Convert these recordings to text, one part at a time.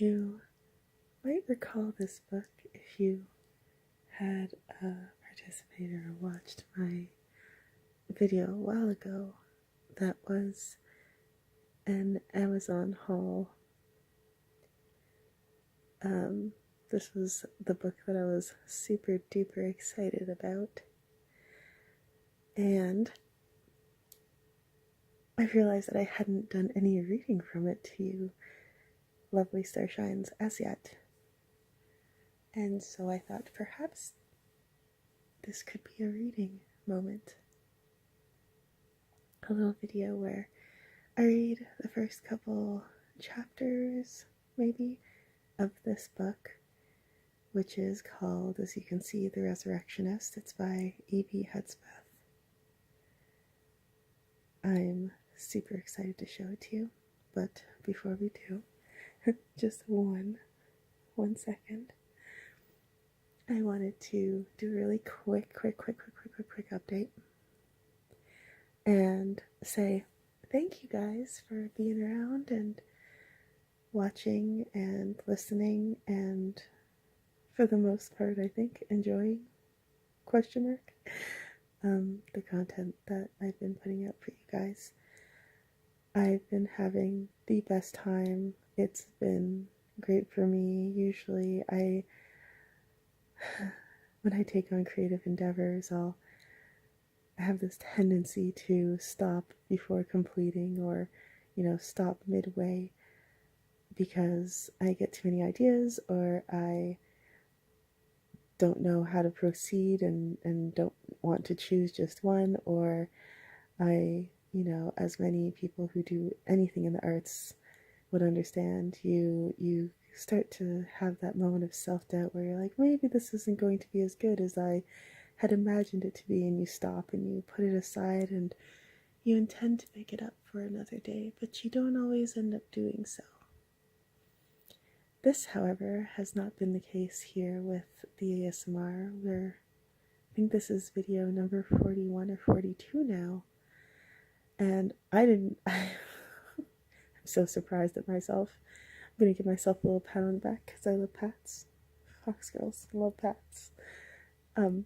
You might recall this book if you had participated or watched my video a while ago. That was an Amazon haul. This was the book that I was super duper excited about, and I realized that I hadn't done any reading from it to you lovely starshines as yet. And so I thought perhaps this could be a reading moment. A little video where I read the first couple chapters, maybe, of this book, which is called, as you can see, The Resurrectionist. It's by E.B. Hudspeth. I'm super excited to show it to you, but before we do, just one second. I wanted to do a really quick update and say thank you guys for being around and watching and listening and, for the most part, I think, enjoying, the content that I've been putting out for you guys. I've been having the best time. It's been great for me. Usually when I take on creative endeavors, I have this tendency to stop before completing, or, stop midway, because I get too many ideas, or I don't know how to proceed and don't want to choose just one, or I, as many people who do anything in the arts would understand, you start to have that moment of self-doubt where you're like, maybe this isn't going to be as good as I had imagined it to be, and you stop and you put it aside and you intend to pick it up for another day, but you don't always end up doing so. This, however, has not been the case here with the ASMR, where I think this is video number 41 or 42 now, and I'm so surprised at myself. I'm gonna give myself a little pat on the back because I love pats. Fox girls love pats. I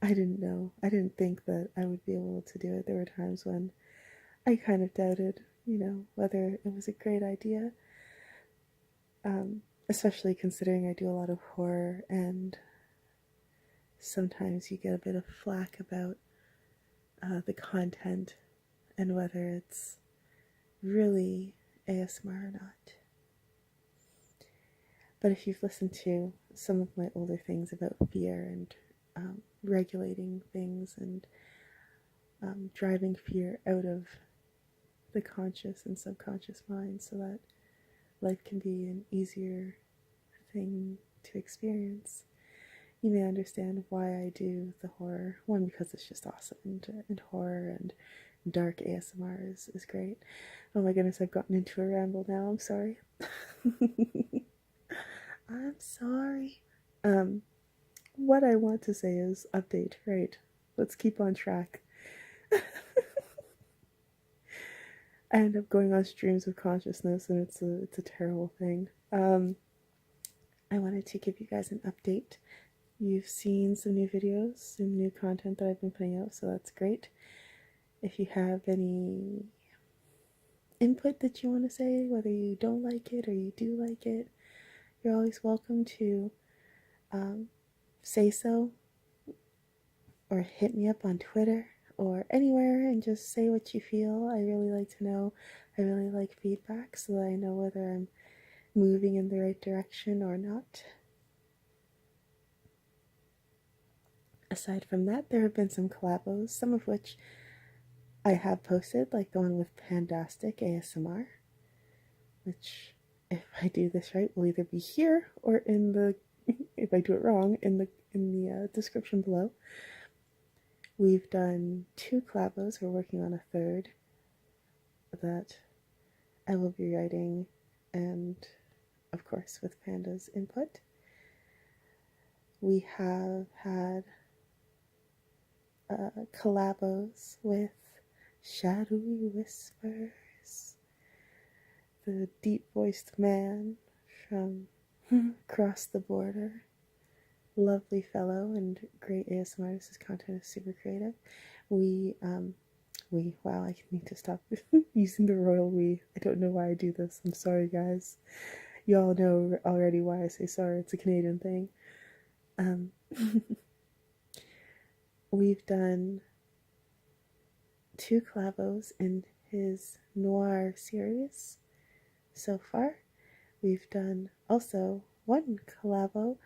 didn't think that I would be able to do it. There were times when I kind of doubted, whether it was a great idea. Especially considering I do a lot of horror, and sometimes you get a bit of flack about the content and whether it's really ASMR or not. But if you've listened to some of my older things about fear and regulating things and driving fear out of the conscious and subconscious mind so that life can be an easier thing to experience, you may understand why I do the horror. One, because it's just awesome, and horror and dark ASMR is great. Oh my goodness, I've gotten into a ramble now. I'm sorry. I'm sorry. What I want to say is update, right? Let's keep on track. I end up going on streams of consciousness, and it's a terrible thing. I wanted to give you guys an update. You've seen some new videos, some new content that I've been putting out, so that's great. If you have any input that you want to say, whether you don't like it or you do like it, you're always welcome to say so, or hit me up on Twitter or anywhere and just say what you feel. I really like to know. I really like feedback so that I know whether I'm moving in the right direction or not. Aside from that, there have been some collabos, some of which I have posted, like the one with Pandastic ASMR, which, if I do this right, will either be here or in the, if I do it wrong, in the description below. We've done 2 collabos. We're working on a third that I will be writing, and of course with Panda's input. We have had collabos with Shadowy Whispers the deep-voiced man from across the border. Lovely fellow and great ASMR artist. His content is super creative. Wow, I need to stop using the royal we. I don't know why I do this. I'm sorry, guys. You all know already why I say sorry. It's a Canadian thing. We've done 2 collabos in his noir series so far. We've done also 1 collabo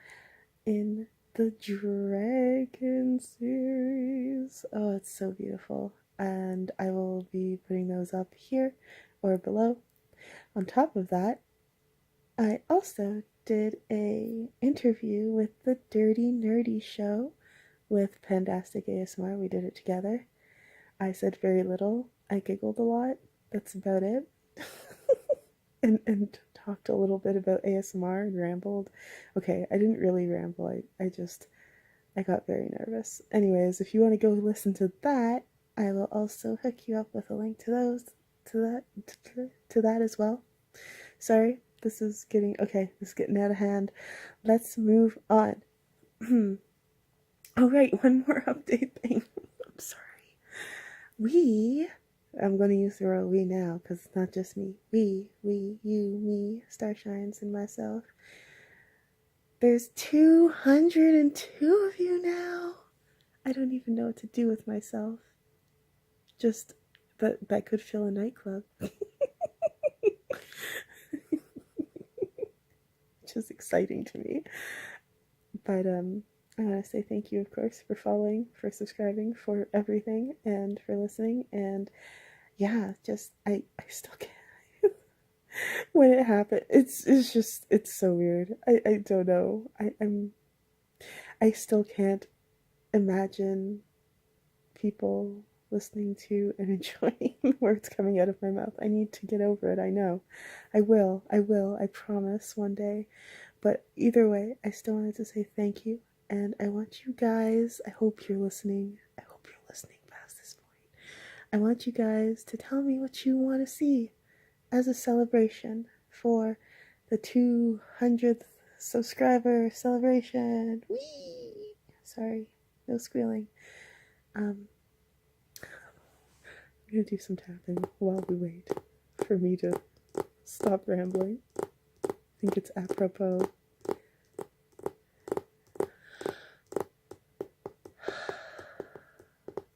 in the Dragon series. Oh, it's so beautiful. And I will be putting those up here or below. On top of that, I also did a interview with the Dirty Nerdy Show with Pandastic ASMR. We did it together. I said very little. I giggled a lot. That's about it. and talked a little bit about ASMR and rambled. Okay, I didn't really ramble. I got very nervous. Anyways, if you want to go listen to that, I will also hook you up with a link to that as well. Sorry, this is getting out of hand. Let's move on. Oh right, one more update thing. I'm sorry. I'm going to use the royal we now because it's not just me. We, you, me, Starshines, and myself. There's 202 of you now. I don't even know what to do with myself. Just that could fill a nightclub. Which is exciting to me. But I want to say thank you, of course, for following, for subscribing, for everything, and for listening. And yeah, just I still can't. When it happened, it's so weird. I don't know. I still can't imagine people listening to and enjoying words coming out of my mouth. I need to get over it. I know. I will. I promise one day. But either way, I still wanted to say thank you. And I want you guys, I hope you're listening. I hope you're listening past this point. I want you guys to tell me what you want to see as a celebration for the 200th subscriber celebration. Whee! Sorry, no squealing. I'm gonna do some tapping while we wait for me to stop rambling. I think it's apropos.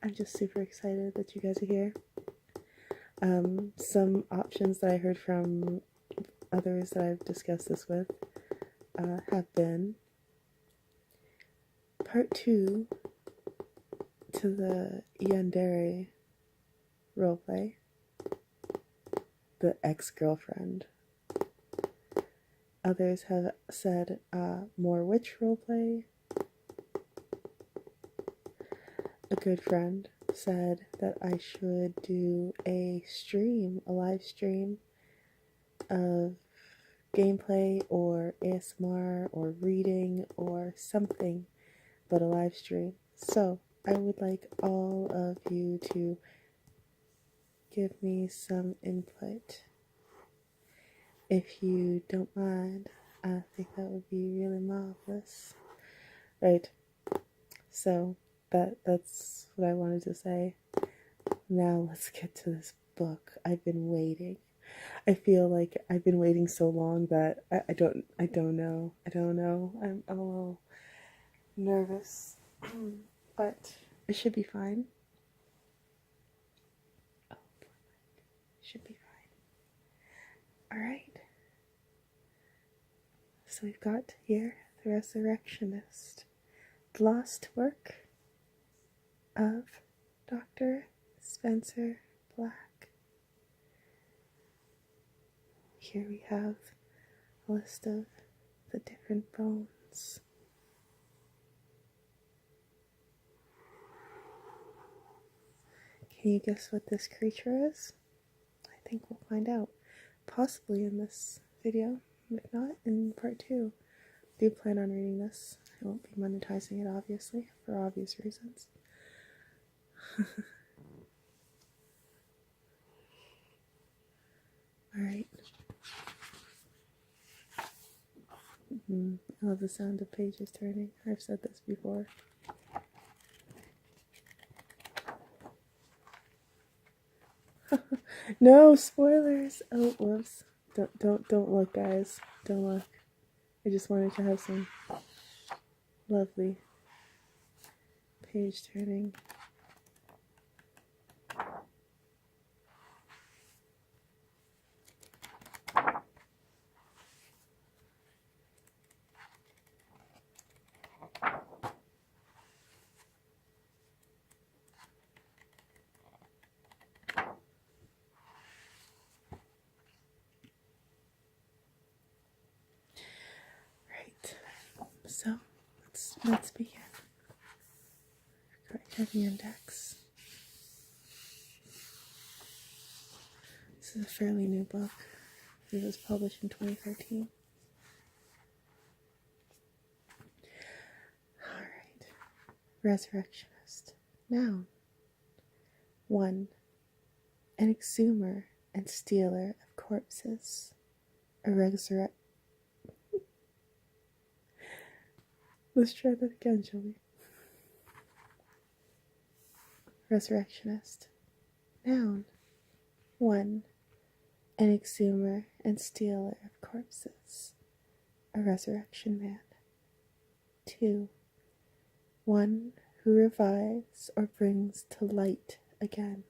I'm just super excited that you guys are here. Some options that I heard from others that I've discussed this with have been part 2 to the yandere roleplay, the ex-girlfriend. Others have said more witch roleplay. A good friend said that I should do a live stream of gameplay or ASMR or reading or something, but a live stream. So I would like all of you to give me some input. If you don't mind, I think that would be really marvelous. Right. So that's what I wanted to say. Now let's get to this book. I've been waiting. I feel like I've been waiting so long that I don't know. I'm a little nervous, but it should be fine. Oh, poor Mike. Should be fine. All right. So we've got here the Resurrectionist, the lost work of Dr. Spencer Black. Here we have a list of the different bones. Can you guess what this creature is? I think we'll find out. Possibly in this video, if not in part 2. I do plan on reading this. I won't be monetizing it, obviously, for obvious reasons. Alright, I love the sound of pages turning. I've said this before. No spoilers. Oh, whoops. Don't look, guys. Don't look. I just wanted to have some lovely page turning. Right. So let's begin. Correct heavy index. This is a fairly new book. It was published in 2013. Alright. Resurrectionist. Noun. 1. An exhumer and stealer of corpses. A Let's try that again, shall we? Resurrectionist. Noun. 1. An exhumer and stealer of corpses. A resurrection man. 2. One who revives or brings to light again.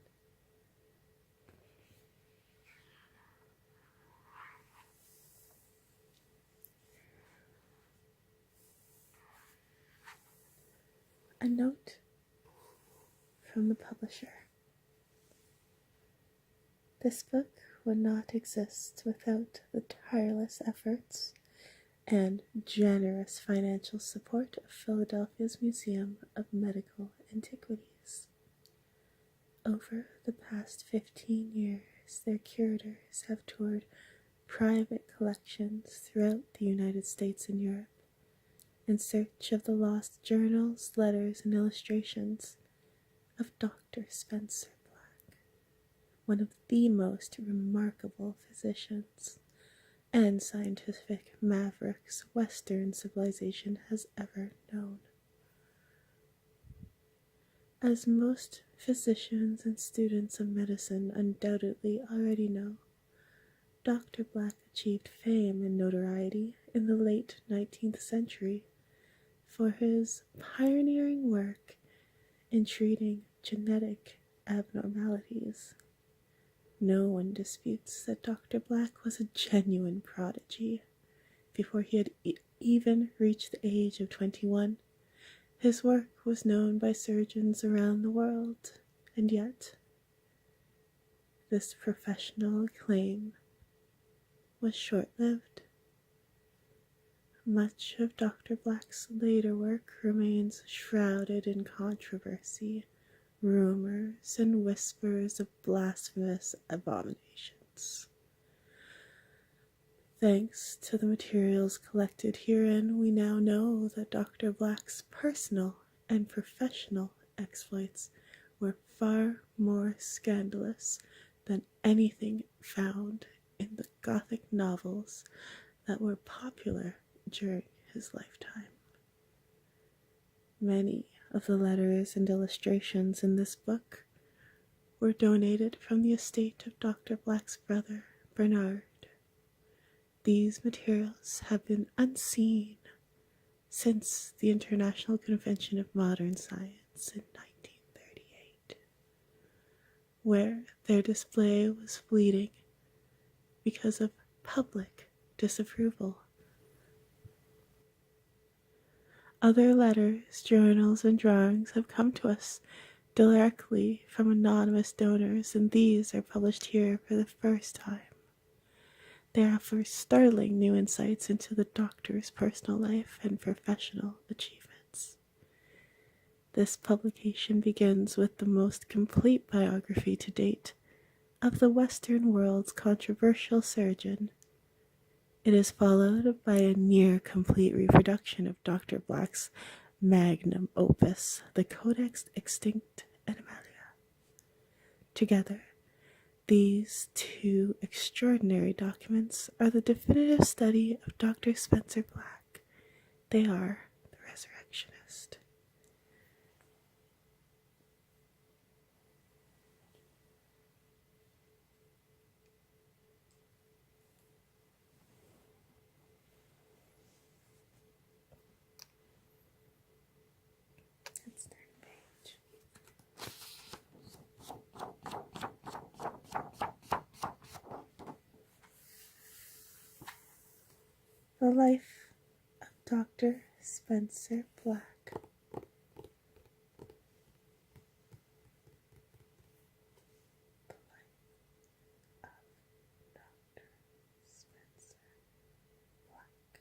A note from the publisher. This book would not exist without the tireless efforts and generous financial support of Philadelphia's Museum of Medical Antiquities. Over the past 15 years, their curators have toured private collections throughout the United States and Europe in search of the lost journals, letters, and illustrations of Dr. Spencer Black, one of the most remarkable physicians and scientific mavericks Western civilization has ever known. As most physicians and students of medicine undoubtedly already know, Dr. Black achieved fame and notoriety in the late 19th century for his pioneering work in treating genetic abnormalities. No one disputes that Dr. Black was a genuine prodigy. Before he had even reached the age of 21, his work was known by surgeons around the world, and yet this professional acclaim was short-lived. Much of Dr. Black's later work remains shrouded in controversy, rumors, and whispers of blasphemous abominations. Thanks to the materials collected herein, we now know that Dr. Black's personal and professional exploits were far more scandalous than anything found in the Gothic novels that were popular during his lifetime. Many of the letters and illustrations in this book were donated from the estate of Dr. Black's brother, Bernard. These materials have been unseen since the International Convention of Modern Science in 1938, where their display was fleeting because of public disapproval. Other letters, journals, and drawings have come to us directly from anonymous donors, and these are published here for the first time. They offer startling new insights into the doctor's personal life and professional achievements. This publication begins with the most complete biography to date of the Western world's controversial surgeon. It is followed by a near-complete reproduction of Dr. Black's magnum opus, the Codex Extinct Animalia. Together, these two extraordinary documents are the definitive study of Dr. Spencer Black, They are the Resurrectionist. Let's turn page. The Life of Dr. Spencer Black. The Life of Dr. Spencer Black.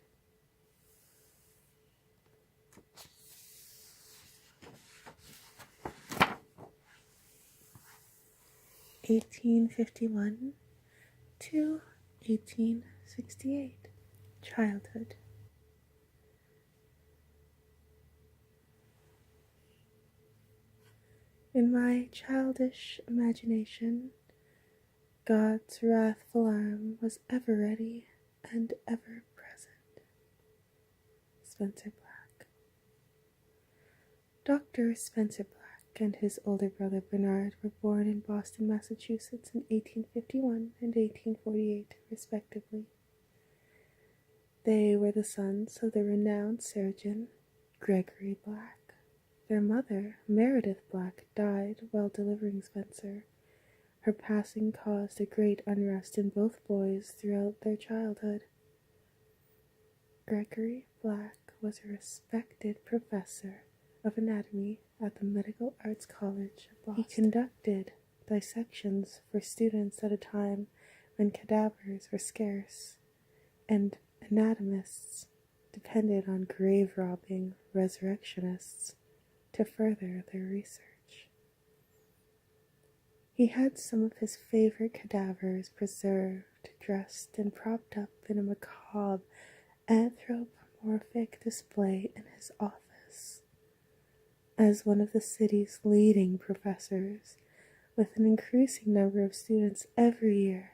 1851 to 1868. Childhood. In my childish imagination, God's wrathful arm was ever ready and ever present. Spencer Black. Dr. Spencer Black and his older brother Bernard were born in Boston, Massachusetts in 1851 and 1848, respectively. They were the sons of the renowned surgeon Gregory Black. Their mother, Meredith Black, died while delivering Spencer. Her passing caused a great unrest in both boys throughout their childhood. Gregory Black was a respected professor of anatomy at the Medical Arts College of Boston. He conducted dissections for students at a time when cadavers were scarce, and anatomists depended on grave-robbing resurrectionists to further their research. He had some of his favorite cadavers preserved, dressed, and propped up in a macabre, anthropomorphic display in his office. As one of the city's leading professors, with an increasing number of students every year,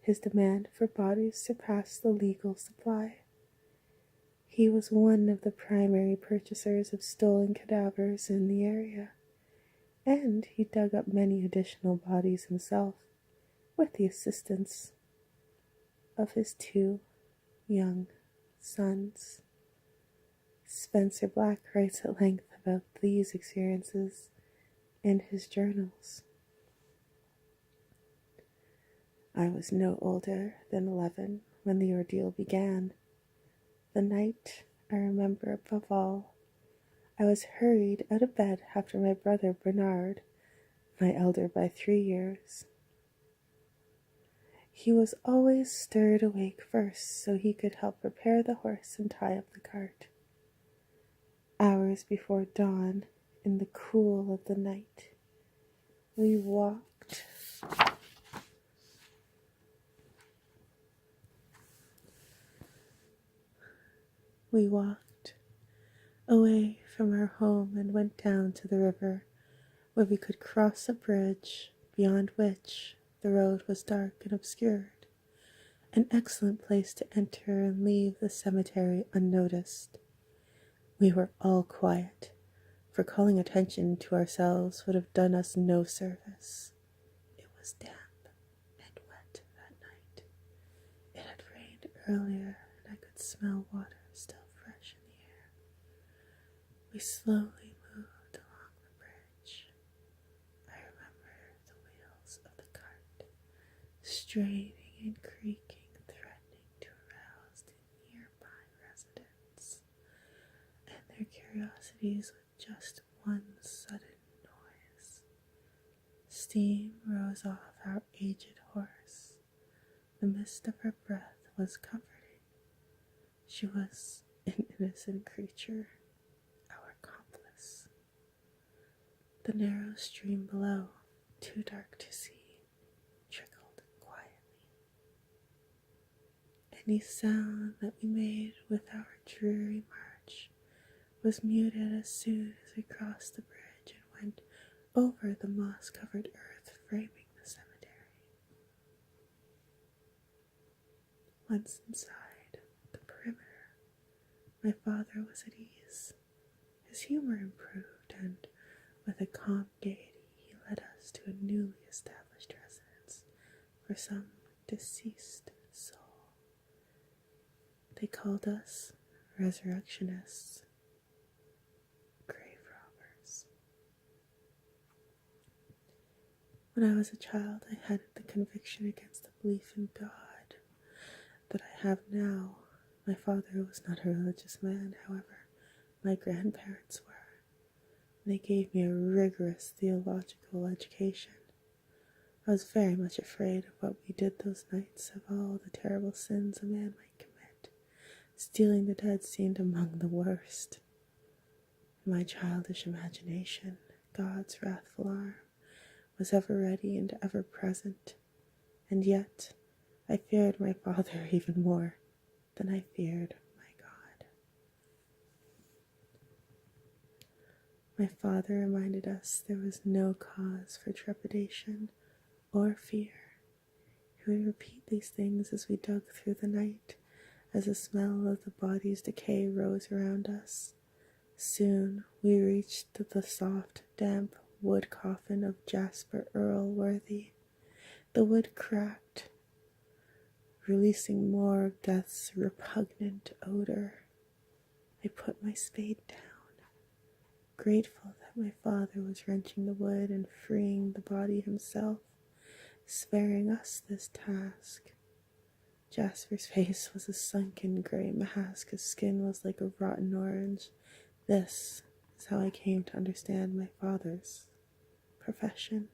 his demand for bodies surpassed the legal supply. He was one of the primary purchasers of stolen cadavers in the area, and he dug up many additional bodies himself, with the assistance of his two young sons. Spencer Black writes at length about these experiences in his journals. I was no older than 11 when the ordeal began. The night I remember above all, I was hurried out of bed after my brother Bernard, my elder by 3 years. He was always stirred awake first so he could help prepare the horse and tie up the cart. Hours before dawn, in the cool of the night, we walked away from our home and went down to the river, where we could cross a bridge beyond which the road was dark and obscured, an excellent place to enter and leave the cemetery unnoticed. We were all quiet, for calling attention to ourselves would have done us no service. It was damp and wet that night. It had rained earlier, and I could smell water still fresh in the air. We slowly moved along the bridge. I remember the wheels of the cart straining and creaking, threatening to arouse the nearby residents, and their curiosities with just one sudden noise. Steam rose off our aged horse. The mist of her breath was comforting. She was an innocent creature, our accomplice. The narrow stream below, too dark to see, trickled quietly. Any sound that we made with our dreary march was muted as soon as we crossed the bridge and went over the moss-covered earth framing the cemetery. Once inside the perimeter, my father was at ease. His humor improved, and with a calm gaiety he led us to a newly established residence for some deceased soul. They called us Resurrectionists, grave robbers. When I was a child, I had the conviction against the belief in God that I have now. My father was not a religious man, however. My grandparents were. They gave me a rigorous theological education. I was very much afraid of what we did those nights, of all the terrible sins a man might commit. Stealing the dead seemed among the worst. In my childish imagination, God's wrathful arm was ever ready and ever present, and yet I feared my father even more than I feared my God. My father reminded us there was no cause for trepidation or fear. He would repeat these things as we dug through the night, as the smell of the body's decay rose around us. Soon we reached the soft, damp wood coffin of Jasper Earl Worthy. The wood cracked, releasing more of death's repugnant odor. I put my spade down, grateful that my father was wrenching the wood and freeing the body himself, sparing us this task. Jasper's face was a sunken gray mask. His skin was like a rotten orange. This is how I came to understand my father's profession.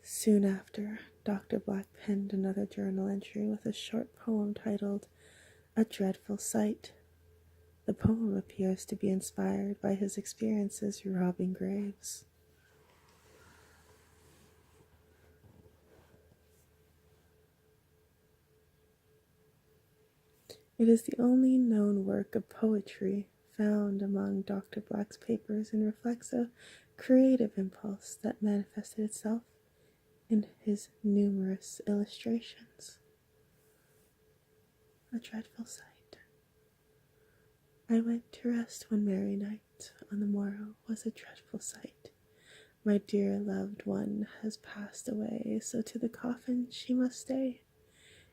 Soon after, Dr. Black penned another journal entry with a short poem titled A Dreadful Sight. The poem appears to be inspired by his experiences robbing graves. It is the only known work of poetry found among Dr. Black's papers and reflects a creative impulse that manifested itself in his numerous illustrations. A dreadful sight. I went to rest one merry night. On the morrow was a dreadful sight. My dear loved one has passed away, so to the coffin she must stay.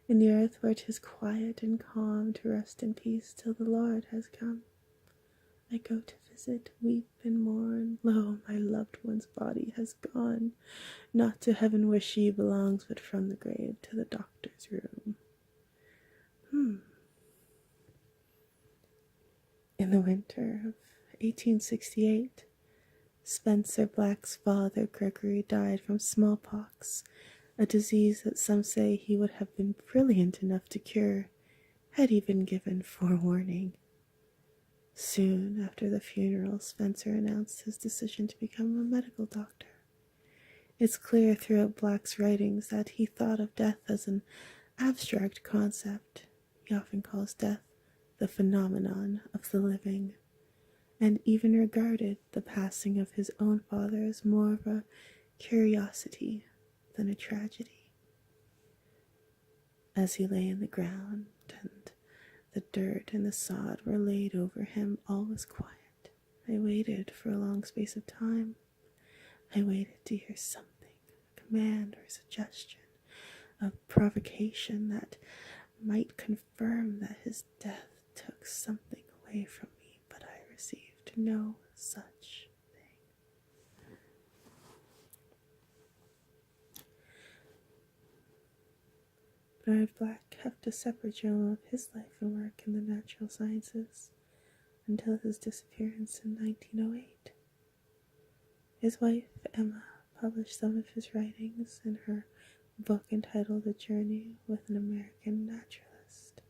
In the earth where 'tis quiet and calm, to rest in peace till the Lord has come. I go to visit, weep and mourn. Lo, my loved one's body has gone, not to heaven where she belongs, but from the grave to the doctor's room. In the winter of 1868, Spencer Black's father, Gregory, died from smallpox, a disease that some say he would have been brilliant enough to cure had he been given forewarning. Soon after the funeral, Spencer announced his decision to become a medical doctor. It's clear throughout Black's writings that he thought of death as an abstract concept. He often calls death the phenomenon of the living, and even regarded the passing of his own father as more of a curiosity than a tragedy. As he lay in the ground and the dirt and the sod were laid over him, all was quiet. I waited for a long space of time. I waited to hear something, a command or suggestion, a provocation that might confirm that his death took something away from me, but I received no such thing. Bernard Black kept a separate journal of his life and work in the natural sciences until his disappearance in 1908. His wife, Emma, published some of his writings in her book entitled A Journey with an American Naturalist.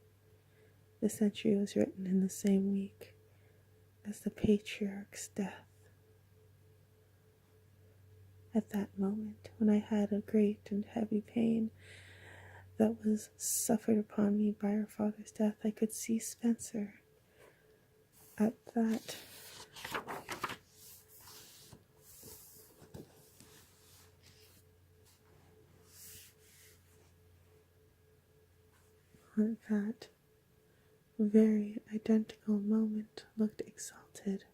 This entry was written in the same week as the patriarch's death. At that moment, when I had a great and heavy pain that was suffered upon me by our father's death, I could see Spencer at that that very identical moment looked exalted.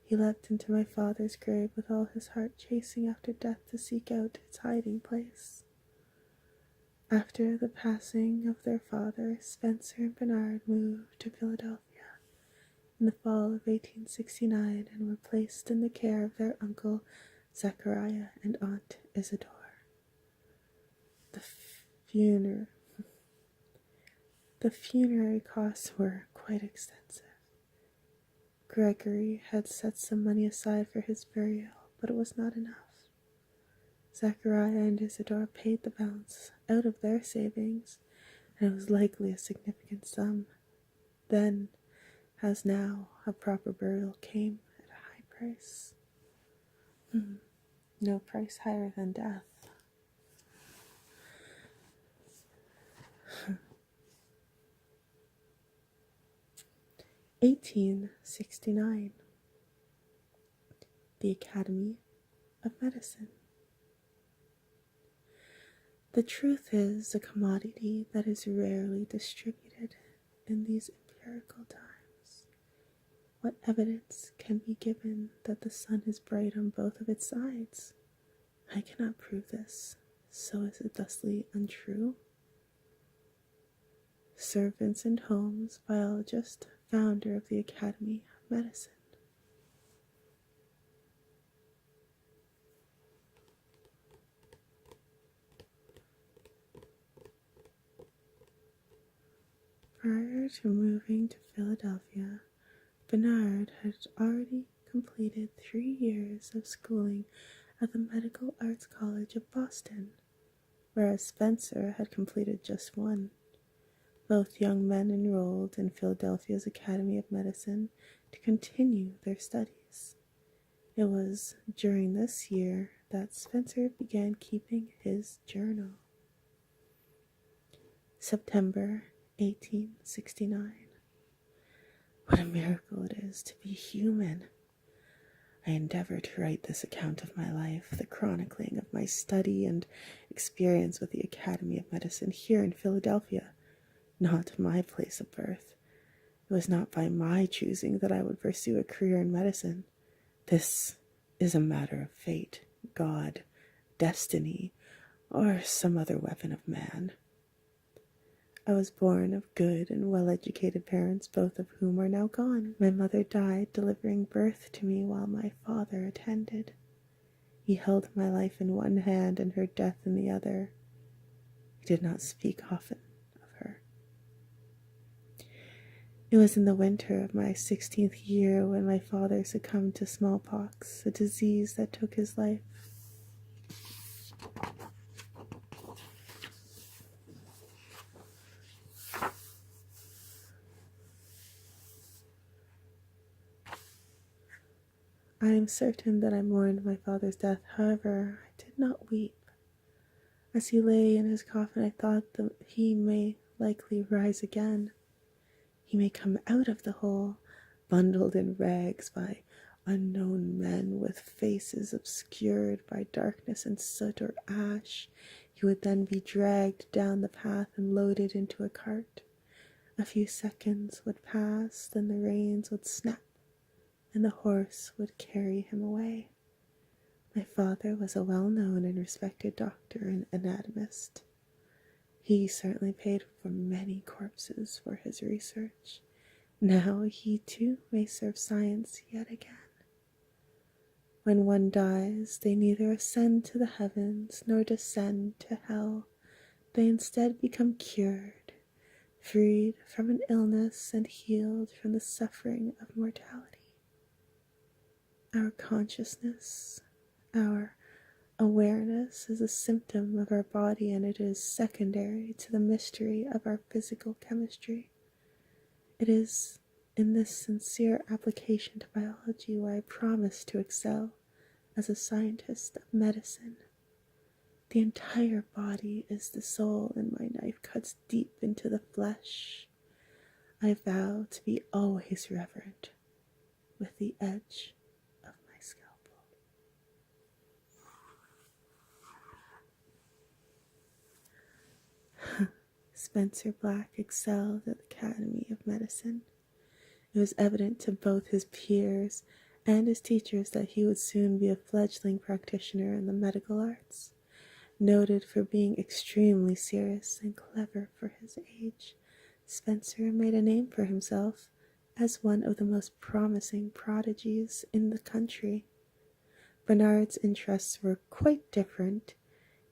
He leapt into my father's grave with all his heart chasing after death to seek out its hiding place. After the passing of their father, Spencer and Bernard moved to Philadelphia in the fall of 1869 and were placed in the care of their uncle Zechariah and aunt Isidore. The funerary costs were quite extensive. Gregory had set some money aside for his burial, but it was not enough. Zechariah and Isidore paid the balance out of their savings, and it was likely a significant sum. Then, as now, a proper burial came at a high price. No price higher than death. (1869) The Academy of Medicine. The truth is a commodity that is rarely distributed in these empirical times. What evidence can be given that the sun is bright on both of its sides? I cannot prove this, so is it thusly untrue? Sir Vincent Holmes, biologist, founder of the Academy of Medicine. Prior to moving to Philadelphia, Bernard had already completed 3 years of schooling at the Medical Arts College of Boston, whereas Spencer had completed just 1. Both young men enrolled in Philadelphia's Academy of Medicine to continue their studies. It was during this year that Spencer began keeping his journal. September 1869. What a miracle it is to be human. I endeavor to write this account of my life, the chronicling of my study and experience with the Academy of Medicine here in Philadelphia, not my place of birth. It was not by my choosing that I would pursue a career in medicine. This is a matter of fate, God, destiny, or some other weapon of man. I was born of good and well-educated parents, both of whom are now gone. My mother died delivering birth to me while my father attended. He held my life in one hand and her death in the other. He did not speak often of her. It was in the winter of my 16th year when my father succumbed to smallpox, a disease that took his life. I am certain that I mourned my father's death. However, I did not weep. As he lay in his coffin, I thought that he may likely rise again. He may come out of the hole, bundled in rags by unknown men with faces obscured by darkness and soot or ash. He would then be dragged down the path and loaded into a cart. A few seconds would pass, then the reins would snap, and the horse would carry him away. My father was a well-known and respected doctor and anatomist. He certainly paid for many corpses for his research. Now he too may serve science yet again. When one dies, they neither ascend to the heavens nor descend to hell. They instead become cured, freed from an illness and healed from the suffering of mortality. Our consciousness, our awareness is a symptom of our body, and it is secondary to the mystery of our physical chemistry. It is in this sincere application to biology where I promise to excel as a scientist of medicine. The entire body is the soul, and my knife cuts deep into the flesh. I vow to be always reverent with the edge of my scalpel. Spencer Black excelled at the Academy of Medicine. It was evident to both his peers and his teachers that he would soon be a fledgling practitioner in the medical arts. Noted for being extremely serious and clever for his age, Spencer made a name for himself as one of the most promising prodigies in the country. Bernard's interests were quite different.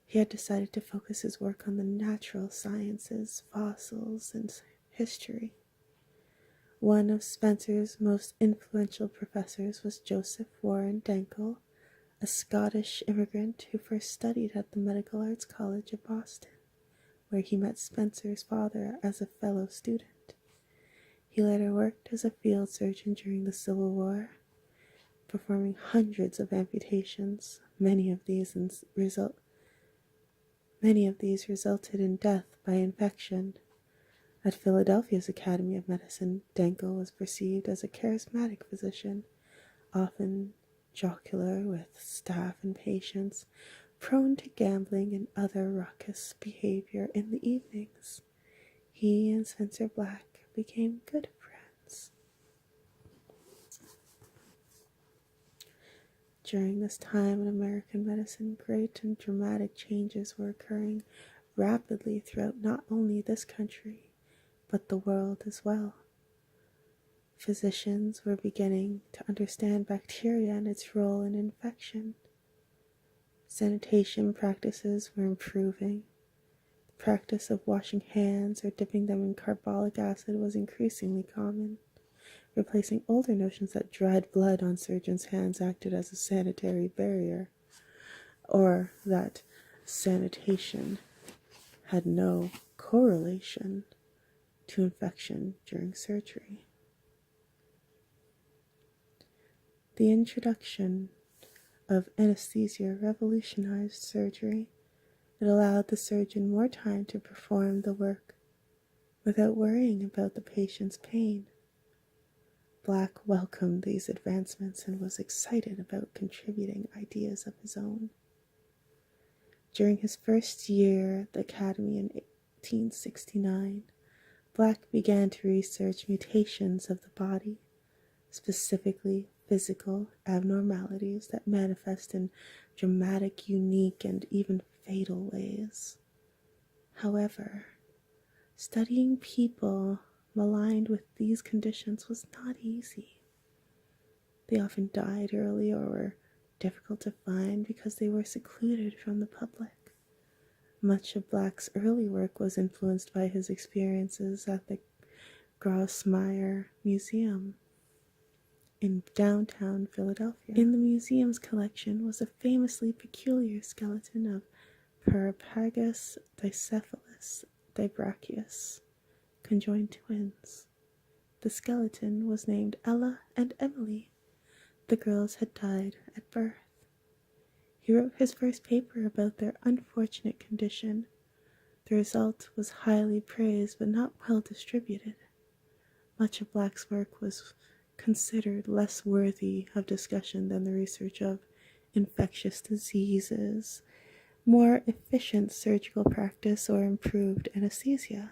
He had decided to focus his work on the natural sciences, fossils, and history. One of Spencer's most influential professors was Joseph Warren Dankel, a Scottish immigrant who first studied at the Medical Arts College of Boston, where he met Spencer's father as a fellow student. He later worked as a field surgeon during the Civil War, performing hundreds of amputations. Many of these resulted in death by infection. At Philadelphia's Academy of Medicine, Dankel was perceived as a charismatic physician, often jocular with staff and patients, prone to gambling and other raucous behavior in the evenings. He and Spencer Black became good friends. During this time in American medicine, great and dramatic changes were occurring rapidly throughout not only this country, but the world as well. Physicians were beginning to understand bacteria and its role in infection. Sanitation practices were improving. The practice of washing hands or dipping them in carbolic acid was increasingly common, replacing older notions that dried blood on surgeons' hands acted as a sanitary barrier, or that sanitation had no correlation to infection during surgery. The introduction of anesthesia revolutionized surgery. It allowed the surgeon more time to perform the work without worrying about the patient's pain. Black welcomed these advancements and was excited about contributing ideas of his own. During his first year at the Academy in 1869, Black began to research mutations of the body, specifically physical abnormalities that manifest in dramatic, unique, and even fatal ways. However, studying people maligned with these conditions was not easy. They often died early or were difficult to find because they were secluded from the public. Much of Black's early work was influenced by his experiences at the Grosvenor Museum in downtown Philadelphia. In the museum's collection was a famously peculiar skeleton of Parapagus dicephalus dibrachius, conjoined twins. The skeleton was named Ella and Emily. The girls had died at birth. He wrote his first paper about their unfortunate condition. The result was highly praised but not well distributed. Much of Black's work was considered less worthy of discussion than the research of infectious diseases, more efficient surgical practice, or improved anesthesia.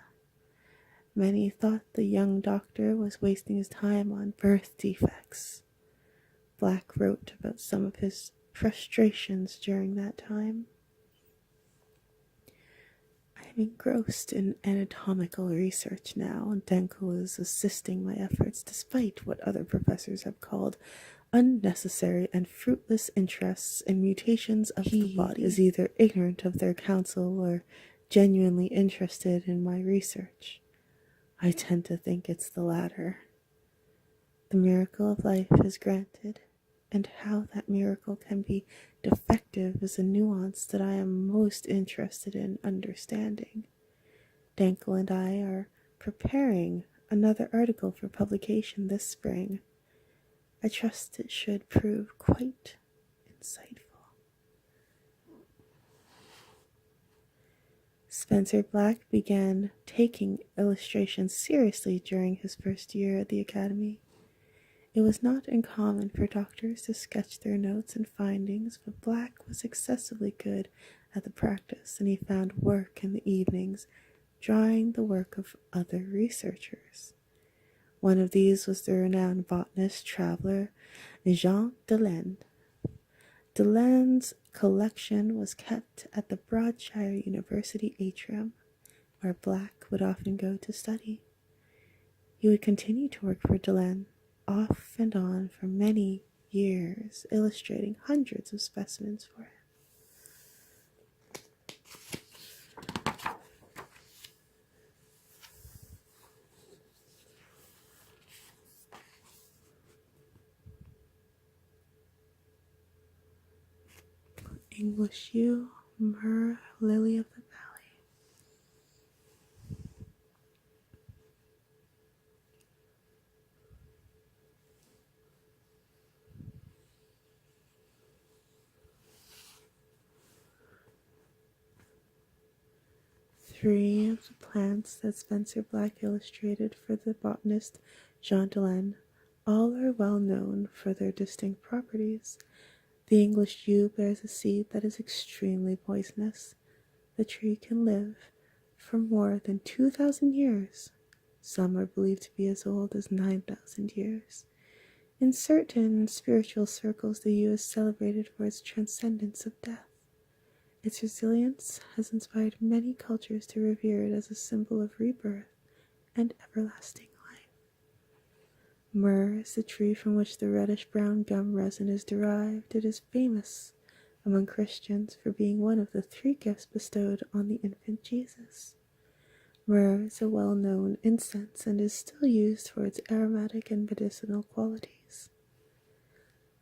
Many thought the young doctor was wasting his time on birth defects. Black wrote about some of his frustrations during that time. I am engrossed in anatomical research now, and Dankel is assisting my efforts despite what other professors have called unnecessary and fruitless interests in mutations of the body. He is either ignorant of their counsel or genuinely interested in my research. I tend to think it's the latter. The miracle of life is granted, and how that miracle can be defective is a nuance that I am most interested in understanding. Dankel and I are preparing another article for publication this spring. I trust it should prove quite insightful. Spencer Black began taking illustration seriously during his first year at the Academy. It was not uncommon for doctors to sketch their notes and findings, but Black was excessively good at the practice, and he found work in the evenings drawing the work of other researchers. One of these was the renowned botanist traveler Jean Delaine. Delaine's collection was kept at the Broadshire University atrium, where Black would often go to study. He would continue to work for Delaine off and on for many years, illustrating hundreds of specimens for him. English yew, myrrh, lily of the valley. Three of the plants that Spencer Black illustrated for the botanist Jean Delaine all are well known for their distinct properties. The English yew bears a seed that is extremely poisonous. The tree can live for more than 2,000 years. Some are believed to be as old as 9,000 years. In certain spiritual circles, the yew is celebrated for its transcendence of death. Its resilience has inspired many cultures to revere it as a symbol of rebirth and everlasting life. Myrrh is the tree from which the reddish-brown gum resin is derived. It is famous among Christians for being one of the 3 gifts bestowed on the infant Jesus. Myrrh is a well-known incense and is still used for its aromatic and medicinal qualities.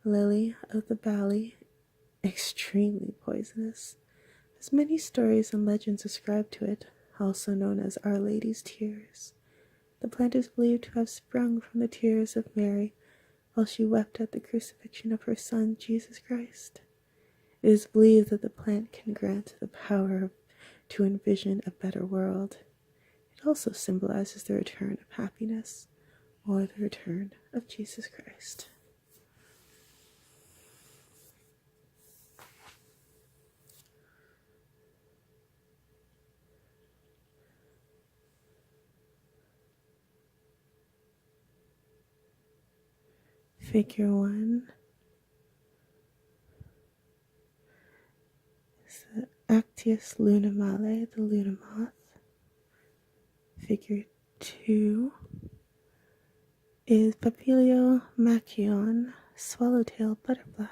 Lily of the valley, extremely poisonous. There's many stories and legends ascribed to it, also known as Our Lady's Tears. The plant is believed to have sprung from the tears of Mary while she wept at the crucifixion of her son, Jesus Christ. It is believed that the plant can grant the power to envision a better world. It also symbolizes the return of happiness, or the return of Jesus Christ. Figure 1 is the Actius lunamale, the luna moth. Figure 2 is Papilio machion, swallowtail butterfly.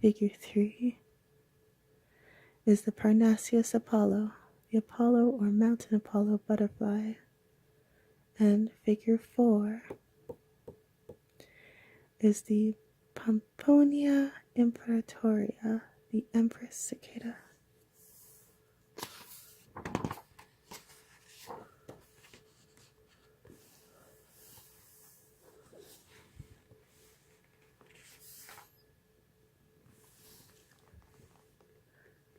Figure 3 is the Parnassus Apollo, the Apollo or mountain Apollo butterfly. And figure 4 is the Pomponia imperatoria, the empress cicada.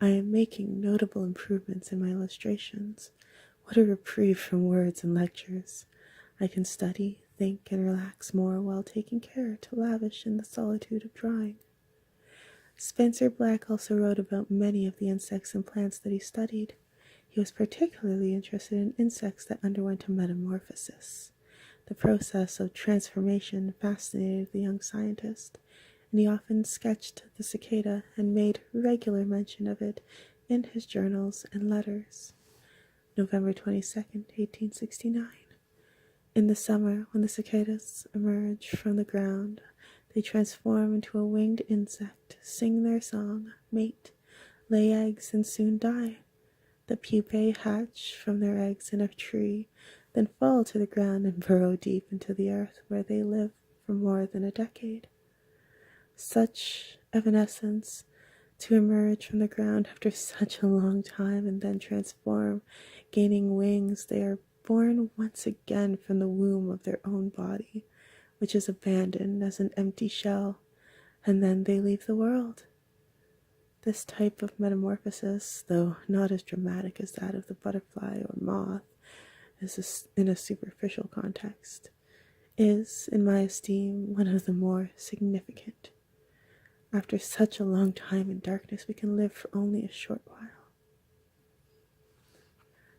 I am making notable improvements in my illustrations. What a reprieve from words and lectures. I can study, think, and relax more while taking care to lavish in the solitude of drawing. Spencer Black also wrote about many of the insects and plants that he studied. He was particularly interested in insects that underwent a metamorphosis. The process of transformation fascinated the young scientist, and he often sketched the cicada and made regular mention of it in his journals and letters. November 22nd, 1869. In the summer, when the cicadas emerge from the ground, they transform into a winged insect, sing their song, mate, lay eggs, and soon die. The pupae hatch from their eggs in a tree, then fall to the ground and burrow deep into the earth, where they live for more than a decade. Such evanescence to emerge from the ground after such a long time and then transform, gaining wings, they are born once again from the womb of their own body, which is abandoned as an empty shell, and then they leave the world. This type of metamorphosis, though not as dramatic as that of the butterfly or moth, in a superficial context, is, in my esteem, one of the more significant. After such a long time in darkness, we can live for only a short while.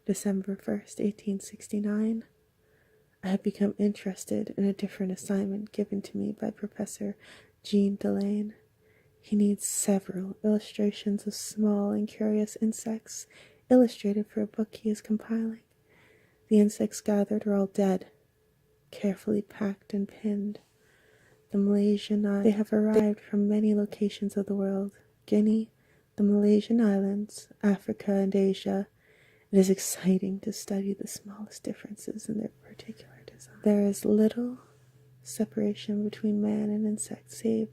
December 1st, 1869. I had become interested in a different assignment given to me by Professor Jean Delane. He needs several illustrations of small and curious insects illustrated for a book he is compiling. The insects gathered are all dead, carefully packed and pinned. The Malaysian Islands. They have arrived from many locations of the world: Guinea, the Malaysian Islands, Africa, and Asia. It is exciting to study the smallest differences in their particular design. There is little separation between man and insect, save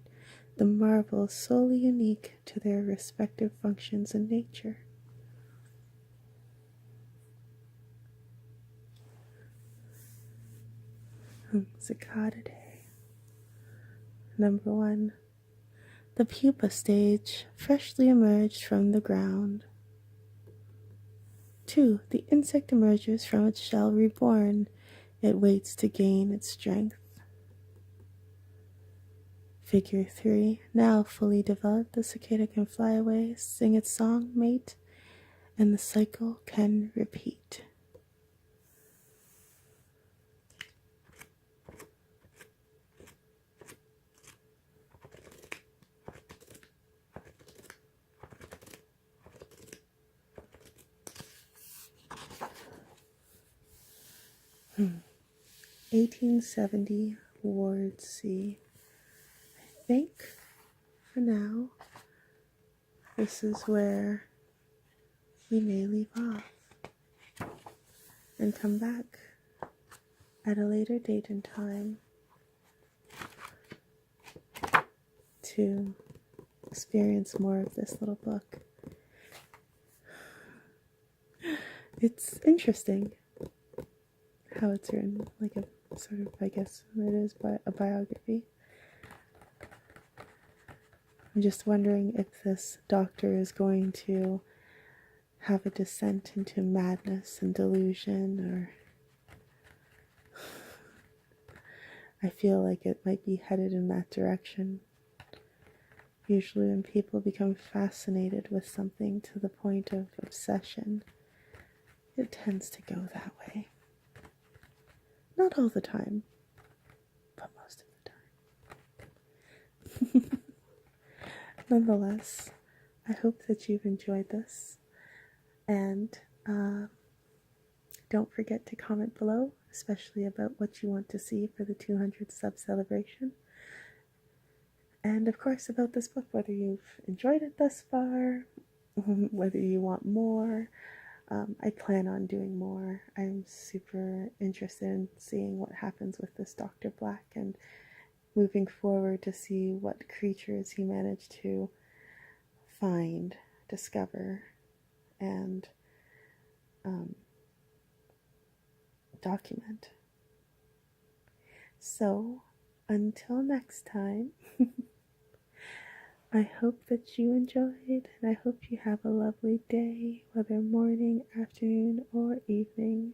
the marvels solely unique to their respective functions in nature. Cicada Day. Number 1. The pupa stage, freshly emerged from the ground. 2. The insect emerges from its shell reborn. It waits to gain its strength. Figure 3. Now fully developed, the cicada can fly away, sing its song, mate, and the cycle can repeat. Hmm. 1870, Ward C. I think, for now, this is where we may leave off and come back at a later date and time to experience more of this little book. It's interesting how it's written, like a sort of, I guess it is a biography. I'm just wondering if this doctor is going to have a descent into madness and delusion, or I feel like it might be headed in that direction. Usually when people become fascinated with something to the point of obsession, it tends to go that way. Not all the time, but most of the time. Nonetheless, I hope that you've enjoyed this, and don't forget to comment below, especially about what you want to see for the 200 sub celebration, and of course about this book, whether you've enjoyed it thus far, whether you want more. I plan on doing more. I'm super interested in seeing what happens with this Dr. Black and moving forward to see what creatures he managed to find, discover, and document. So, until next time, I hope that you enjoyed, and I hope you have a lovely day, whether morning, afternoon, or evening.